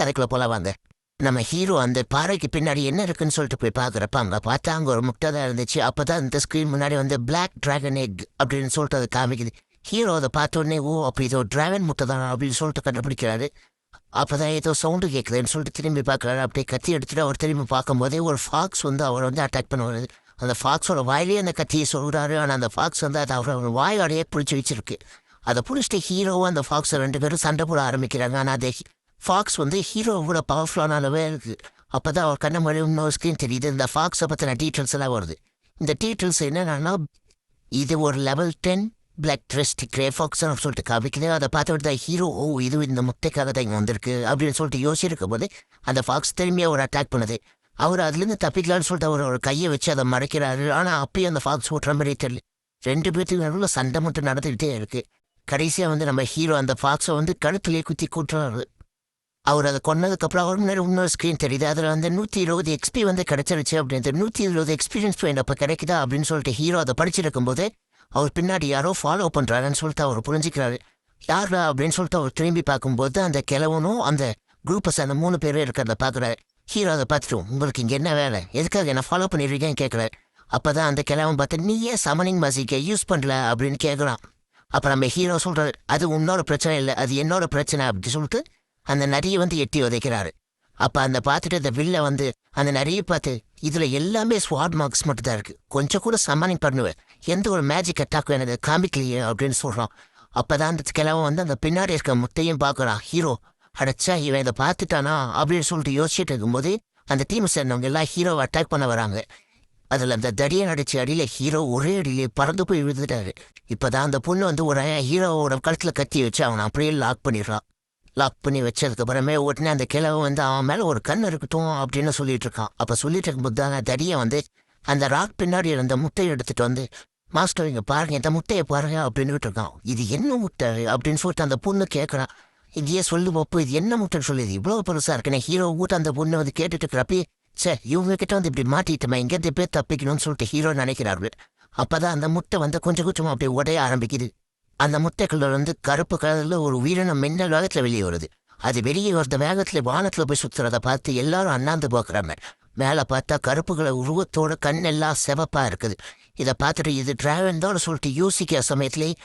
கதைக்குள்ள போல வாங்க. நம்ம ஹீரோ அந்த பாறைக்கு பின்னாடி என்ன இருக்குன்னு சொல்லிட்டு போய் பார்க்குறப்ப அங்கே பார்த்தா அங்கே ஒரு முட்டை தான் இருந்துச்சு. அப்போ தான் இந்த ஸ்க்ரீன் முன்னாடி வந்து பிளாக் டிராகன் எக் அப்படின்னு சொல்லிட்டு அதை காமிக்குது. ஹீரோ அதை பார்த்தோன்னே ஓ அப்போ இதோ டிராகன் முட்டை தான் அப்படின்னு சொல்லிட்டு கண்டுபிடிக்கிறாரு. அப்போ தான் ஏதோ சவுண்டு கேட்குதுன்னு சொல்லிட்டு திரும்பி பார்க்குறாரு. அப்படியே கத்தி எடுத்துகிட்டு அவர் திரும்பி பார்க்கும்போதே ஒரு ஃபாக்ஸ் வந்து அவரை வந்து அட்டாக் பண்ணுவார். அந்த ஃபாக்ஸோட வாயிலே அந்த கத்தியை சொல்கிறாரு. ஆனால் அந்த ஃபாக்ஸ் வந்து அதை அவரோட வாயோடையே பிடிச்சி வச்சிருக்கு. அதை பிடிச்சிட்டு ஹீரோவும் அந்த ஃபாக்ஸை 2 பேரும் சண்டை போட ஆரம்பிக்கிறாங்க. ஆனால் அதை ஃபாக்ஸ் வந்து ஹீரோவோட பவர்ஃபுல்லானவே இருக்குது. அப்போ தான் அவர் கண்ண மொழி இன்னொரு ஸ்க்ரீன் தெரியுது. இந்த ஃபாக்ஸை பற்றின டீட்டெயில்ஸ் எல்லாம் வருது. இந்த டீட்டெயில்ஸ் என்னென்னா இது ஒரு லெவல் 10 பிளாக் ட்ரெஸ்ட் கிரே ஃபாக்ஸ்ன்னு சொல்லிட்டு காமிக்குது. அதை பார்த்துட்டு தான் ஹீரோ ஓ இது இந்த முட்டைக்காக தான் இங்கே வந்திருக்கு அப்படின்னு சொல்லிட்டு யோசிச்சிருக்கும் போது அந்த ஃபாக்ஸ் திரும்பியாக ஒரு அட்டாக் பண்ணுது. அவர் அதுலேருந்து தப்பிக்கலான்னு சொல்லிட்டு அவர் ஒரு கையை வச்சு அதை மறைக்கிறாரு. ஆனால் அப்பயும் அந்த ஃபாக்ஸ் ஓட்டுற மாதிரி தெரியல. 2 பேர்த்துக்கு நடுவில் சண்டை மட்டும் நடந்துக்கிட்டே இருக்குது. கடைசியாக வந்து நம்ம ஹீரோ அந்த ஃபாக்ஸை வந்து கழுத்துலேயே குத்தி கூட்டுறாரு. அவர் அதை கொன்னதுக்கப்புறம் அவர் முன்னாடி இன்னொரு ஸ்க்ரீன் தெரியுது. அதில் வந்து 120 எக்ஸ்பி வந்து கிடச்சிருச்சு அப்படின்ட்டு 120 எக்ஸ்பீரியன்ஸ் பாயிண்ட் அப்போ கிடைக்குதா அப்படின்னு சொல்லிட்டு ஹீரோ அதை படிச்சிருக்கும் போது அவர் பின்னாடி யாரோ ஃபாலோ பண்ணுறாருன்னு சொல்லிட்டு அவர் புரிஞ்சிக்கிறாரு. யாரா அப்படின்னு சொல்லிட்டு அவர் திரும்பி பார்க்கும்போது அந்த கிழவனும் அந்த குரூப்பஸ் அந்த 3 பேரும் இருக்கிறத பார்க்குறாரு. ஹீரோ அதை பார்த்துட்டு உங்களுக்கு இங்கே என்ன வேலை, எதுக்காக என்ன ஃபாலோ பண்ணிடுறீங்கன்னு கேட்குறாரு. அப்போ தான் அந்த கிழவன் பார்த்து நீ ஏன் சமனிங் மசிக்கை யூஸ் பண்ணல அப்படின்னு கேட்குறான். அப்போ நம்ம ஹீரோ சொல்கிறாரு அது உன்னோட பிரச்சனை இல்லை, அது என்னோட பிரச்சனை அப்படின்னு சொல்லிட்டு அந்த நரியை வந்து எட்டி உதைக்கிறாரு. அப்போ அந்த பார்த்துட்டு அந்த வில்ல வந்து அந்த நரியை பார்த்து இதில் எல்லாமே ஸ்வாட் மார்க்ஸ் மட்டும் தான் இருக்குது, கொஞ்சம் கூட சமாளிங் பண்ணுவேன், எந்த ஒரு மேஜிக் அட்டாக்கும் எனக்கு காமிக்கலையே அப்படின்னு சொல்கிறான். அப்போ தான் அந்த கிழவன் வந்து அந்த பின்னாடி இருக்க முட்டையும் பார்க்குறான். ஹீரோ அடைச்சா இவன் இதை பார்த்துட்டானா அப்படின்னு சொல்லிட்டு யோசிச்சுட்டு இருக்கும்போது அந்த டீம் சேர்ந்தவங்க எல்லாம் ஹீரோவை அட்டாக் பண்ண வராங்க. அதில் அந்த தடியை அடிச்சு அடியில் ஹீரோ ஒரே அடியிலே பறந்து போய் விழுந்துட்டாரு. இப்போ தான் அந்த பொண்ணு வந்து ஒரு ஹீரோவோட கழுத்தில் கத்தி வச்சு அவனை அப்படியே லாக் பண்ணிடுறான். லாக் பண்ணி வச்சதுக்கப்புறமே உடனே அந்த கிழவன் வந்து அவன் மேலே ஒரு கண் இருக்கட்டும் அப்படின்னு சொல்லிட்டு இருக்கான். அப்போ சொல்லிட்டு இருக்கும்போது தான் தடியை வந்து அந்த ராக் பின்னாடி இருந்த முட்டையை எடுத்துகிட்டு வந்து மாஸ்டர் இங்கே பாருங்க இந்த முட்டையை பாருங்க அப்படின்னு இருக்கான். இது என்ன முட்டை அப்படின்னு சொல்லிட்டு அந்த பொண்ணு கேட்குறான். இதையே சொல்லு பப்பு இது என்ன முட்டைன்னு சொல்லுது, இவ்வளோ பெருசாக இருக்குன்னு ஹீரோ ஊட்ட அந்த பொண்ணு வந்து கேட்டுட்டு இருக்கிறப்பே சரி இவங்க கிட்ட வந்து இப்படி மாட்டிட்டுமா இங்கேருந்து பேர் தப்பிக்கணும்னு சொல்லிட்டு ஹீரோ நினைக்கிறார்கள். அப்போ தான் அந்த முட்டை வந்து கொஞ்சம் கொஞ்சமாக அப்படியே உடைய ஆரம்பிக்குது. அந்த முட்டைக்குள்ள வந்து கருப்பு கலரில் ஒரு உயிரின மின்னல் வேகத்தில் வெளியே வருது. அது வெளியே வரத வேகத்தில் வானத்தில் போய் சுற்றுறதை பார்த்து எல்லாரும் அண்ணாந்து பார்க்குறாங்க. மேலே பார்த்தா கருப்புகளை உருவத்தோட கண்ணெல்லாம் செவப்பாக இருக்குது. இதை பார்த்துட்டு இது டிராகன் தான் சொல்லிட்டு யோசிக்கிற சமயத்துலேயே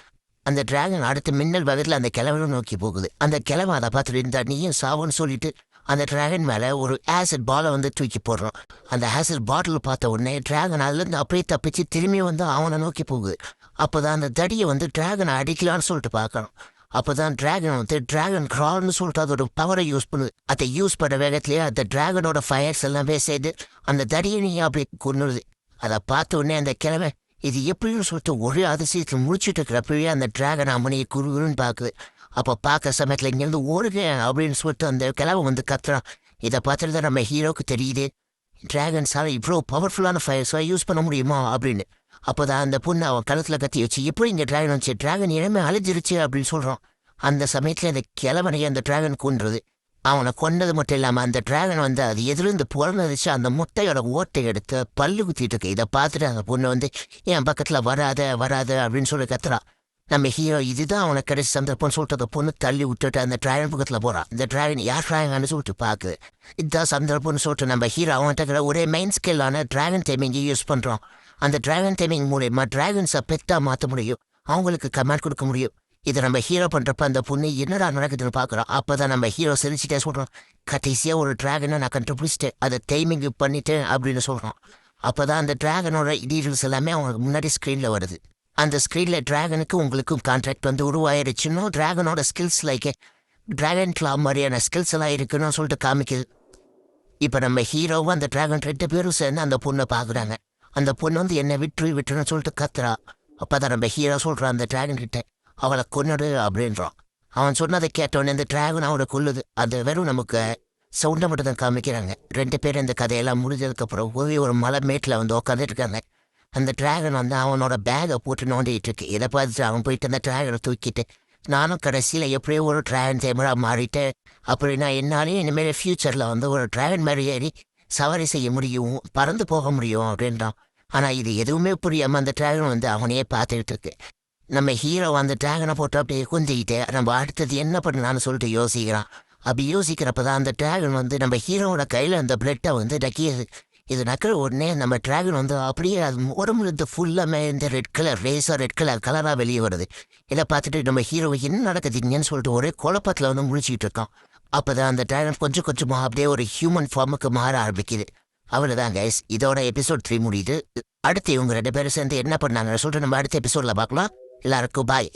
அந்த டிராகன் அடுத்த மின்னல் வேகத்தில் அந்த கிழவனை நோக்கி போகுது. அந்த கிழவன் அதை பார்த்துட்டு இருந்தா நீயும் சாவுன்னு சொல்லிட்டு அந்த டிராகன் மேலே ஒரு ஆசிட் பாலை வந்து தூக்கி போடுறான். அந்த ஆசிட் பாட்டில் பார்த்த உடனே டிராகன் அதுலேருந்து அப்படியே தப்பிச்சு திரும்பி வந்து அவனை நோக்கி போகுது. அப்போ தான் அந்த தடியை வந்து டிராகனை அடிக்கலான்னு சொல்லிட்டு பார்க்கணும். அப்போ தான் டிராகன் வந்து டிராகன் கிரால்னு சொல்லிட்டு அதோட பவரை யூஸ் பண்ணுது. அதை யூஸ் பண்ண வேகத்திலேயே அந்த டிராகனோட ஃபயர்ஸ் எல்லாமே சேர்ந்து அந்த தடியனையும் அப்படி கொன்னுடுது. அதை பார்த்த உடனே அந்த கிழமை இது எப்படின்னு சொல்லிட்டு ஒரே அதிசயத்தில் முடிச்சுட்டு இருக்கிறப்பவே அந்த டிராகன் அம்மனையை குருகுருன்னு பார்க்குது. அப்போ பார்க்க சமயத்தில் இங்கேருந்து ஓடுக அப்படின்னு சொல்லிட்டு அந்த கிழமை வந்து கத்துறான். இதை பார்த்துட்டு தான் நம்ம ஹீரோவுக்கு தெரியுது டிராகன்ஸால் இவ்வளோ பவர்ஃபுல்லான ஃபயர்ஸாக யூஸ் பண்ண முடியுமா அப்படின்னு. அப்போ தான் அந்த பொண்ணு அவன் கழுத்தில் கத்தி வச்சு எப்படி இங்கே டிராகன் வந்துச்சு, டிராகன் இனிமே அழிஞ்சிருச்சு அப்படின்னு சொல்கிறான். அந்த சமயத்தில் அந்த கிழவனையை அந்த டிராகன் கொன்றது. அவனை கொன்னது மட்டும் இல்லாமல் அந்த டிராகன் வந்து அது எதிர்ந்து பிறந்துச்சு அந்த முட்டையோட ஓட்டை எடுத்து பல்லு குத்திட்டு இருக்கு. இதை பார்த்துட்டு அந்த பொண்ணு வந்து என் பக்கத்தில் வராத வராத அப்படின்னு சொல்லி கத்துறான். நம்ம ஹீரோ இதுதான் அவனை கடைசி சந்தர்ப்பம்னு சொல்லிட்டு அந்த பொண்ணு தள்ளி விட்டுட்டு அந்த டிராகன் பக்கத்தில் போகிறான். இந்த டிராகன் யார் டிராகன்னு சொல்லிட்டு பார்க்குது. இதுதான் சந்தர்ப்பம்னு சொல்லிட்டு நம்ம ஹீரோ அவன்கிட்ட ஒரே மெயின் ஸ்கில்லான டிராகன் டைமிங் யூஸ் பண்ணுறான். அந்த டிராகன் டைமிங் மூலயமா டிராகன்ஸை பெட்டாக மாற்ற முடியும், அவங்களுக்கு கமாண்ட் கொடுக்க முடியும். இதை நம்ம ஹீரோ பண்ணுறப்ப அந்த பொண்ணு என்னடா நடக்குதுன்னு பார்க்குறோம். அப்போ தான் நம்ம ஹீரோ சிரிச்சிட்டே சொல்கிறோம் கடைசியாக ஒரு டிராகனை நான் கண்டுபிடிச்சிட்டேன், அதை டைமிங் பண்ணிட்டேன் அப்படின்னு சொல்கிறோம். அப்போ தான் அந்த டிராகனோட டீட்டெயில்ஸ் எல்லாமே அவங்களுக்கு முன்னாடி ஸ்க்ரீனில் வருது. அந்த ஸ்க்ரீனில் டிராகனுக்கு உங்களுக்கும் கான்ட்ராக்ட் வந்து உருவாயிருச்சுன்னு டிராகனோட ஸ்கில்ஸ் லைக் டிராகன் கிளா மாதிரியான ஸ்கில்ஸ் எல்லாம் இருக்குன்னு சொல்லிட்டு காமிக்குது. இப்போ நம்ம ஹீரோவும் அந்த டிராகன் 2 பேரும் சேர்ந்து அந்த பொண்ணை பார்க்குறாங்க. அந்த பொண்ணு வந்து என்னை விட்டுன்னு சொல்லிட்டு கத்துறா. அப்போ தான் நம்ம ஹீரோ சொல்கிறான் அந்த டிராகன் கிட்ட அவளை கொன்னுடு அப்படின்றான். அவன் சொன்னதை கேட்டோன்னே இந்த டிராகன் அவனை கொல்லுது. அது வெறும் நமக்கு சவுண்டை மட்டும் தான் காமிக்கிறாங்க. 2 பேர் இந்த கதையெல்லாம் முடிஞ்சதுக்கப்புறம் ஒரு மலை மேட்டில் வந்து உட்காந்துட்டு இருக்காங்க. அந்த டிராகன் வந்து அவனோட பேகை போட்டு நோண்டிகிட்டு இருக்கு. இதை பார்த்துட்டு அவன் போயிட்டு அந்த டிராகனை தூக்கிட்டு நானும் கடைசியில் எப்படியோ ஒரு டிராகன் தேமராக மாறிட்டு அப்படின்னா என்னாலையும் இனிமேல் ஃப்யூச்சரில் வந்து ஒரு டிராகன் மாதிரி ஏறி சவாரி செய்ய முடியும், பறந்து போக முடியும் அப்படின்றான். ஆனால் இது எதுவுமே புரியாமல் அந்த டிராகன் வந்து அவனையே பார்த்துக்கிட்டு இருக்கு. நம்ம ஹீரோ அந்த டிராகனை போட்டு அப்படியே குந்திக்கிட்டு நம்ம அடுத்தது என்ன பண்ணலான்னு சொல்லிட்டு யோசிக்கிறான். அப்படி யோசிக்கிறப்ப தான் அந்த டிராகன் வந்து நம்ம ஹீரோவோட கையில் அந்த பிளட்டை வந்து நக்கியது. இது நக்கிற உடனே நம்ம டிராகன் வந்து அப்படியே அது உடம்புல இருந்து ஃபுல்லாமே இந்த ரெட் கலர் ரேஸாக ரெட் கலராக வெளியே வருது. இதை பார்த்துட்டு நம்ம ஹீரோ என்ன நடக்குதுங்கன்னு சொல்லிட்டு ஒரே குழப்பத்தில் வந்து முழிச்சிட்டு இருக்கான். அப்போ தான் அந்த டிராகன் கொஞ்சம் கொஞ்சமாக அப்படியே ஒரு ஹியூமன் ஃபார்முக்கு மாற ஆரம்பிக்குது. அவ்வளோதான் கைஸ், இதோட எபிசோட் 3 முடியுது. அடுத்து இவங்க 2 பேரும் சேர்ந்து என்ன பண்ணாங்கன்னு சொல்லிட்டு நம்ம அடுத்த எபிசோடில் பார்க்கலாம். எல்லாருக்கும் பாய்.